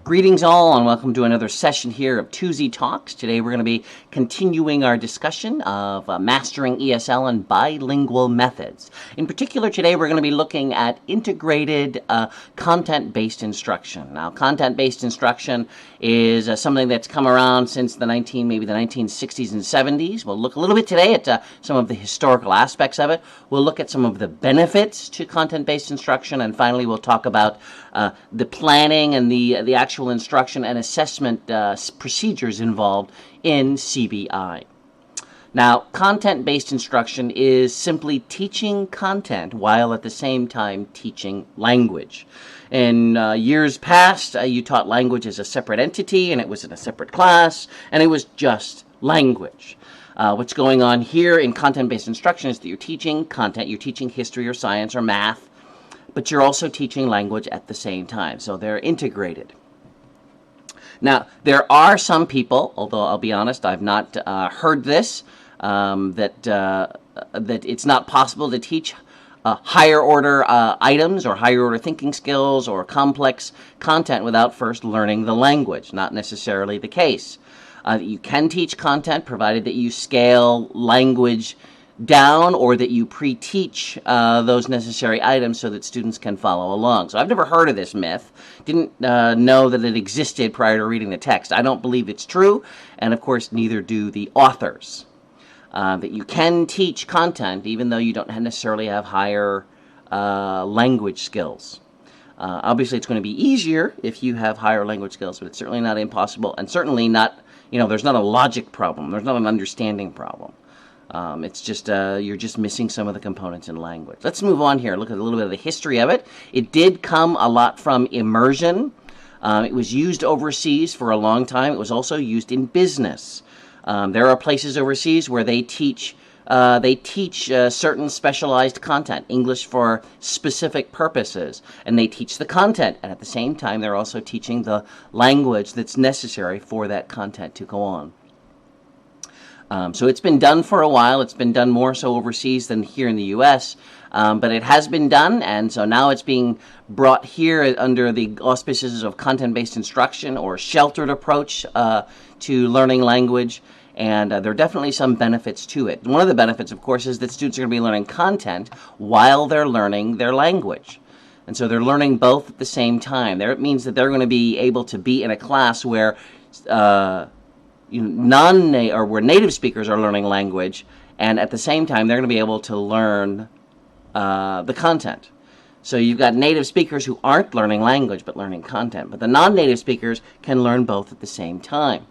Greetings all, and welcome to another session here of Tuzi Talks. Today we're going to be continuing our discussion of mastering ESL and bilingual methods. In particular, today we're going to be looking at integrated content-based instruction. Now, content-based instruction is something that's come around since maybe the 1960s and 70s. We'll look a little bit today at some of the historical aspects of it. We'll look at some of the benefits to content-based instruction, and finally we'll talk about the planning and the actual instruction and assessment procedures involved in CBI. Now, content-based instruction is simply teaching content while at the same time teaching language. In years past, you taught language as a separate entity, and it was in a separate class, and it was just language. What's going on here in content-based instruction is that you're teaching content, you're teaching history or science or math, but you're also teaching language at the same time, so they're integrated. Now, there are some people, although I'll be honest, I've not heard this, that it's not possible to teach higher order items or higher order thinking skills or complex content without first learning the language. Not necessarily the case. You can teach content provided that you scale language down or that you pre-teach those necessary items so that students can follow along. So I've never heard of this myth. Didn't know that it existed prior to reading the text. I don't believe it's true, and of course neither do the authors. That you can teach content even though you don't necessarily have higher language skills. Obviously it's going to be easier if you have higher language skills, but it's certainly not impossible, and certainly not, there's not a logic problem. There's not an understanding problem. It's just, you're just missing some of the components in language. Let's move on here, look at a little bit of the history of it. It did come a lot from immersion. It was used overseas for a long time. It was also used in business. There are places overseas where they teach certain specialized content, English for specific purposes, and they teach the content, and at the same time they're also teaching the language that's necessary for that content to go on. So it's been done for a while. It's been done more so overseas than here in the U.S., but it has been done, and so now it's being brought here under the auspices of content-based instruction or sheltered approach to learning language, and there are definitely some benefits to it. One of the benefits, of course, is that students are going to be learning content while they're learning their language. And so they're learning both at the same time. There, it means that they're going to be able to be in a class where where native speakers are learning language, and at the same time they're going to be able to learn the content. So you've got native speakers who aren't learning language but learning content, but the non-native speakers can learn both at the same time.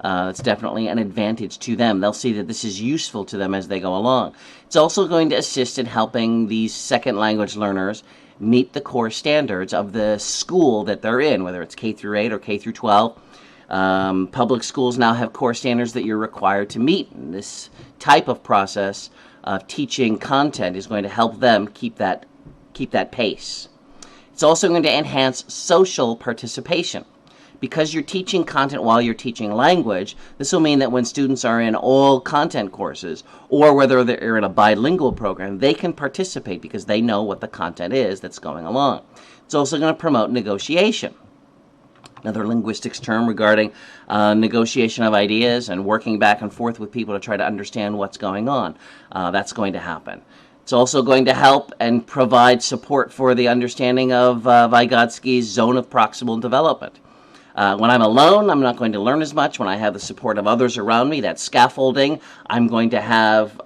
It's definitely an advantage to them. They'll see that this is useful to them as they go along. It's also going to assist in helping these second language learners meet the core standards of the school that they're in, whether it's K through 8 or K through 12. Public schools now have core standards that you're required to meet, and this type of process of teaching content is going to help them keep that pace. It's also going to enhance social participation. Because you're teaching content while you're teaching language, this will mean that when students are in all content courses, or whether they're in a bilingual program, they can participate because they know what the content is that's going along. It's also going to promote negotiation. Another linguistics term regarding negotiation of ideas and working back and forth with people to try to understand what's going on. That's going to happen. It's also going to help and provide support for the understanding of Vygotsky's zone of proximal development. When I'm alone, I'm not going to learn as much. When I have the support of others around me, that scaffolding, I'm going to have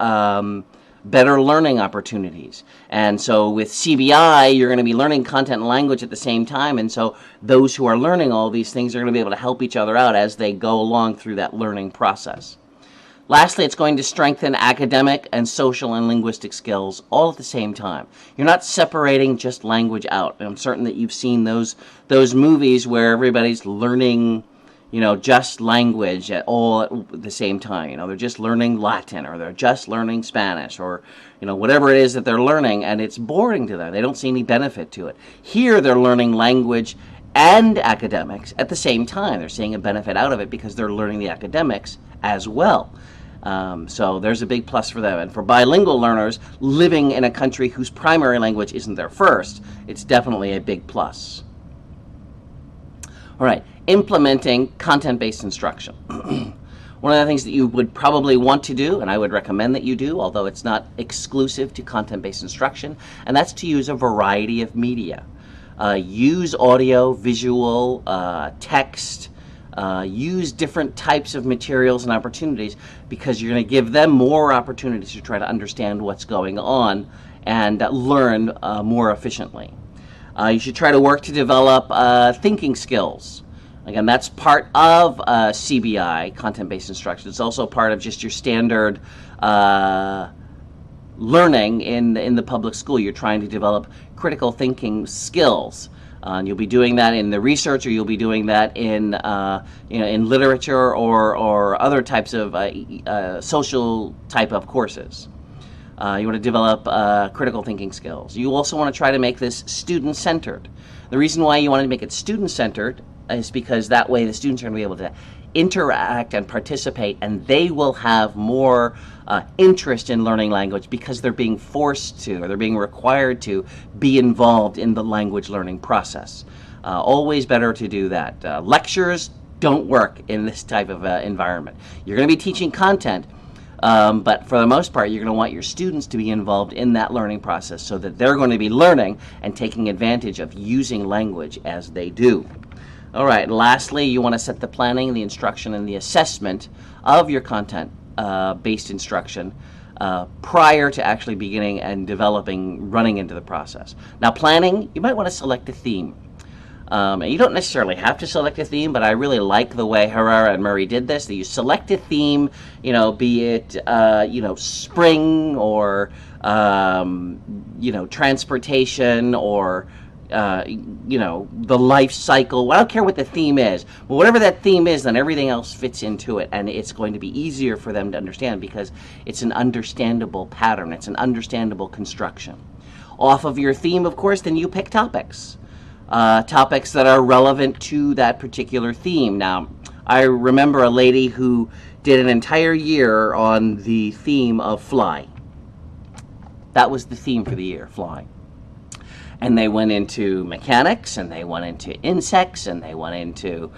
better learning opportunities. And so with CBI, you're going to be learning content and language at the same time, and so those who are learning all these things are going to be able to help each other out as they go along through that learning process. Lastly, it's going to strengthen academic and social and linguistic skills all at the same time. You're not separating just language out. I'm certain that you've seen those movies where everybody's learning, just language all at the same time. They're just learning Latin, or they're just learning Spanish, or whatever it is that they're learning, and it's boring to them. They don't see any benefit to it. Here, they're learning language and academics at the same time. They're seeing a benefit out of it because they're learning the academics as well. So there's a big plus for them. And for bilingual learners living in a country whose primary language isn't their first, it's definitely a big plus. All right, implementing content-based instruction. One of the things that you would probably want to do, and I would recommend that you do, although it's not exclusive to content-based instruction, and that's to use a variety of media. Use audio, visual, text, use different types of materials and opportunities, because you're going to give them more opportunities to try to understand what's going on and learn more efficiently. You should try to work to develop thinking skills. Again, that's part of CBI, content-based instruction. It's also part of just your standard learning in the public school. You're trying to develop critical thinking skills. And you'll be doing that in the research, or you'll be doing that in in literature or other types of social type of courses. You want to develop critical thinking skills. You also want to try to make this student-centered. The reason why you want to make it student-centered is because that way the students are going to be able to interact and participate, and they will have more interest in learning language because they're being forced to, or they're being required to be involved in the language learning process. Always better to do that. Lectures don't work in this type of environment. You're going to be teaching content, but for the most part, you're going to want your students to be involved in that learning process so that they're going to be learning and taking advantage of using language as they do. All right, lastly, you want to set the planning, the instruction, and the assessment of your content-based instruction prior to actually beginning and developing, running into the process. Now, planning, you might want to select a theme. And you don't necessarily have to select a theme, but I really like the way Herrera and Murray did this. That you select a theme, be it spring or transportation or the life cycle. I don't care what the theme is, but whatever that theme is, then everything else fits into it, and it's going to be easier for them to understand because it's an understandable pattern. It's an understandable construction. Off of your theme, of course, then you pick topics. Topics that are relevant to that particular theme. Now, I remember a lady who did an entire year on the theme of fly. That was the theme for the year, fly. And they went into mechanics, and they went into insects, and they went into,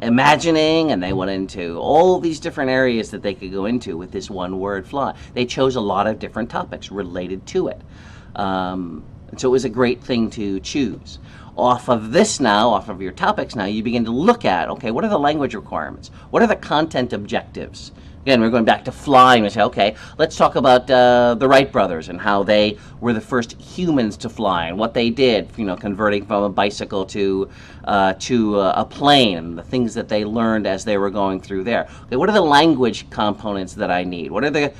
imagining, and they went into all these different areas that they could go into with this one word, fly. They chose a lot of different topics related to it. So it was a great thing to choose. Off of this now, off of your topics now, you begin to look at, okay, what are the language requirements? What are the content objectives? Again, we're going back to flying. We say, okay, let's talk about the Wright brothers and how they were the first humans to fly and what they did, converting from a bicycle to a plane, and the things that they learned as they were going through there. Okay, what are the language components that I need? What are the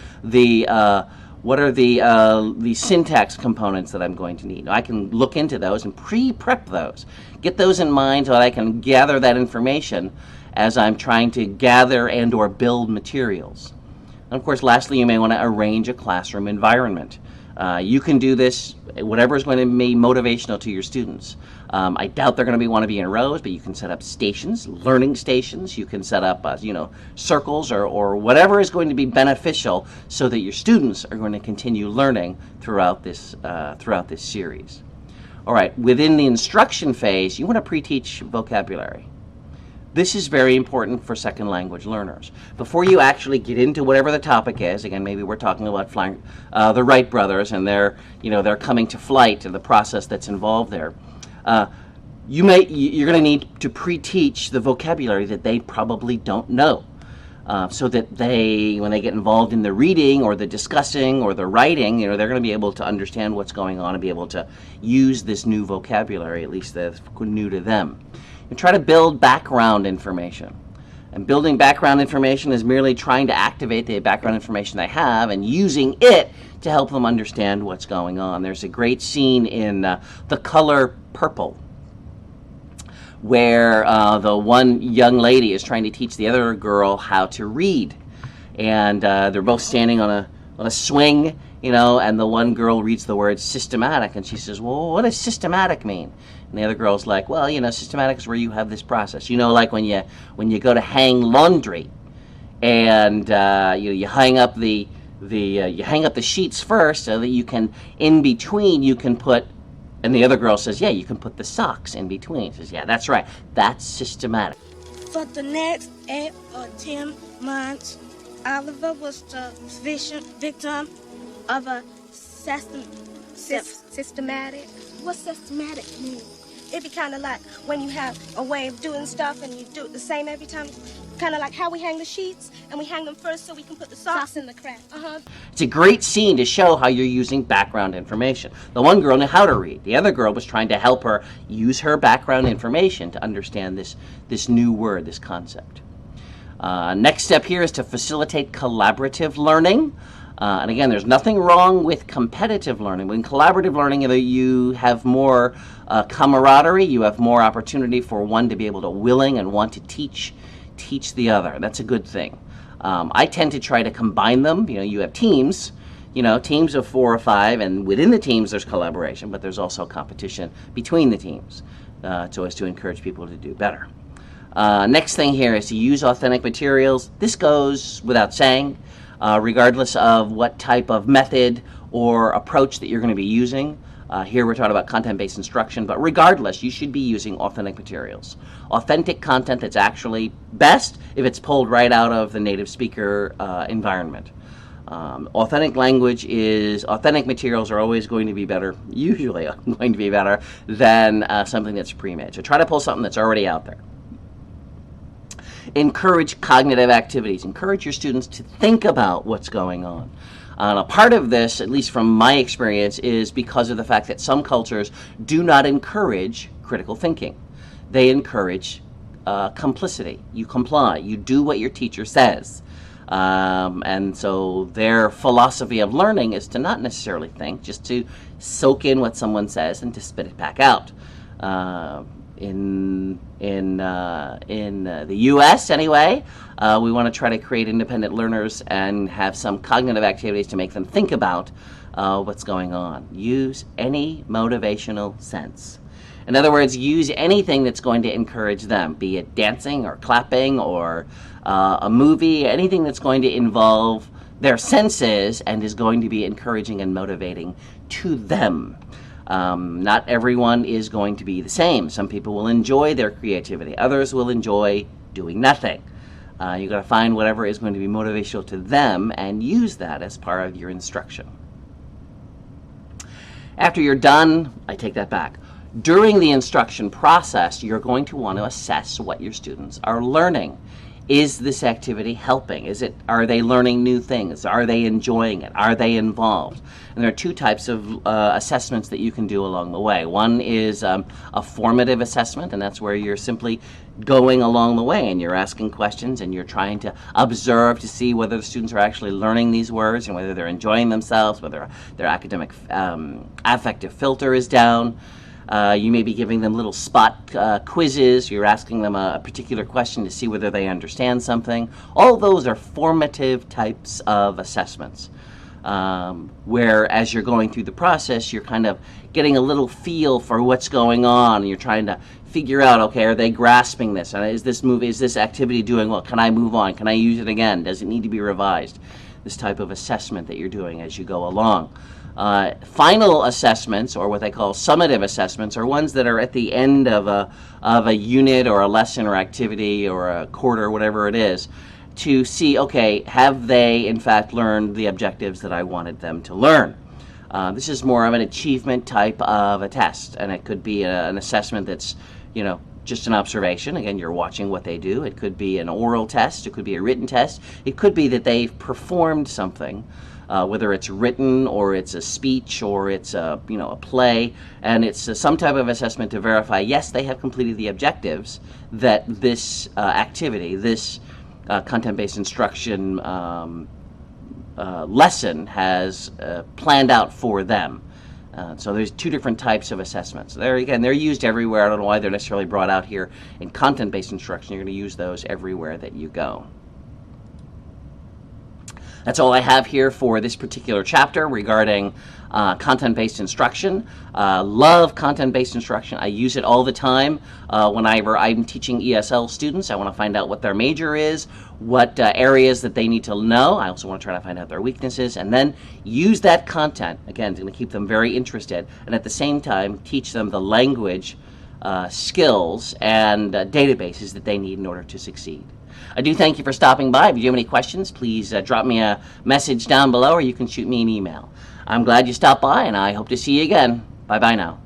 syntax components that I'm going to need? I can look into those and pre-prep those. Get those in mind so that I can gather that information as I'm trying to gather and or build materials. And of course, lastly, you may want to arrange a classroom environment. You can do this, whatever is going to be motivational to your students. I doubt they're going to want to be in rows, but you can set up stations, learning stations. You can set up, circles or whatever is going to be beneficial so that your students are going to continue learning throughout this series. All right, within the instruction phase, you want to pre-teach vocabulary. This is very important for second language learners. Before you actually get into whatever the topic is, again, maybe we're talking about flying, the Wright brothers and their coming to flight and the process that's involved there. You're going to need to pre-teach the vocabulary that they probably don't know, so that when they get involved in the reading or the discussing or the writing, they're going to be able to understand what's going on and be able to use this new vocabulary, at least that's new to them. And try to build background information. And building background information is merely trying to activate the background information they have and using it to help them understand what's going on. There's a great scene in The Color Purple where the one young lady is trying to teach the other girl how to read. And they're both standing on a swing, and the one girl reads the word systematic, and she says, well, what does systematic mean? And the other girl's like, well, systematic is where you have this process. Like when you go to hang laundry, and you hang up the sheets first, so that you can, in between, you can put And the other girl says, yeah, you can put the socks in between. Says, yeah, that's right. That's systematic. For the next 8 or 10 months, Oliver was the victim of a systematic. What's systematic mean? It'd be kind of like when you have a way of doing stuff and you do it the same every time. Kind of like how we hang the sheets, and we hang them first so we can put the socks in the crack. It's a great scene to show how you're using background information. The one girl knew how to read. The other girl was trying to help her use her background information to understand this new word, this concept. Next step here is to facilitate collaborative learning. And again, there's nothing wrong with competitive learning. In collaborative learning, you have more camaraderie, you have more opportunity for one to be able to willing and want to teach the other. That's a good thing. I tend to try to combine them. You have teams, teams of 4 or 5, and within the teams there's collaboration, but there's also competition between the teams so as to encourage people to do better. Next thing here is to use authentic materials. This goes without saying, regardless of what type of method or approach that you're going to be using. Here we're talking about content-based instruction, but regardless, you should be using authentic materials. Authentic content that's actually best if it's pulled right out of the native speaker environment. Authentic materials are always going to be better, usually going to be better than something that's pre-made. So try to pull something that's already out there. Encourage cognitive activities. Encourage your students to think about what's going on. A part of this, at least from my experience, is because of the fact that some cultures do not encourage critical thinking. They encourage complicity. You comply. You do what your teacher says. And so their philosophy of learning is to not necessarily think, just to soak in what someone says and to spit it back out. In the U.S. anyway, we want to try to create independent learners and have some cognitive activities to make them think about what's going on. Use any motivational sense. In other words, use anything that's going to encourage them, be it dancing or clapping or a movie, anything that's going to involve their senses and is going to be encouraging and motivating to them. Not everyone is going to be the same. Some people will enjoy their creativity. Others will enjoy doing nothing. You've got to find whatever is going to be motivational to them and use that as part of your instruction. After you're done, I take that back. During the instruction process, you're going to want to assess what your students are learning. Is this activity helping? Are they learning new things? Are they enjoying it? Are they involved? And there are 2 types of assessments that you can do along the way. One is a formative assessment, and that's where you're simply going along the way and you're asking questions and you're trying to observe to see whether the students are actually learning these words and whether they're enjoying themselves, whether their academic affective filter is down. You may be giving them little spot quizzes. You're asking them a particular question to see whether they understand something. All those are formative types of assessments, where as you're going through the process, you're kind of getting a little feel for what's going on, and you're trying to figure out, okay, are they grasping this? Is this activity doing well? Can I move on? Can I use it again? Does it need to be revised? This type of assessment that you're doing as you go along. Final assessments, or what they call summative assessments, are ones that are at the end of a unit or a lesson or activity or a quarter, whatever it is, to see, okay, have they in fact learned the objectives that I wanted them to learn? This is more of an achievement type of a test, and it could be an assessment that's, just an observation. Again, you're watching what they do. It could be an oral test. It could be a written test. It could be that they've performed something. Whether it's written or it's a speech or it's a play, and it's some type of assessment to verify, yes, they have completed the objectives that this activity, this content-based instruction lesson has planned out for them. So there's 2 different types of assessments. They're used everywhere. I don't know why they're necessarily brought out here in content-based instruction. You're going to use those everywhere that you go. That's all I have here for this particular chapter regarding content-based instruction. Love content-based instruction. I use it all the time whenever I'm teaching ESL students. I want to find out what their major is, what areas that they need to know. I also want to try to find out their weaknesses, and then use that content. Again, it's going to keep them very interested, and at the same time, teach them the language skills and databases that they need in order to succeed. I do thank you for stopping by. If you have any questions, please drop me a message down below, or you can shoot me an email. I'm glad you stopped by, and I hope to see you again. Bye-bye now.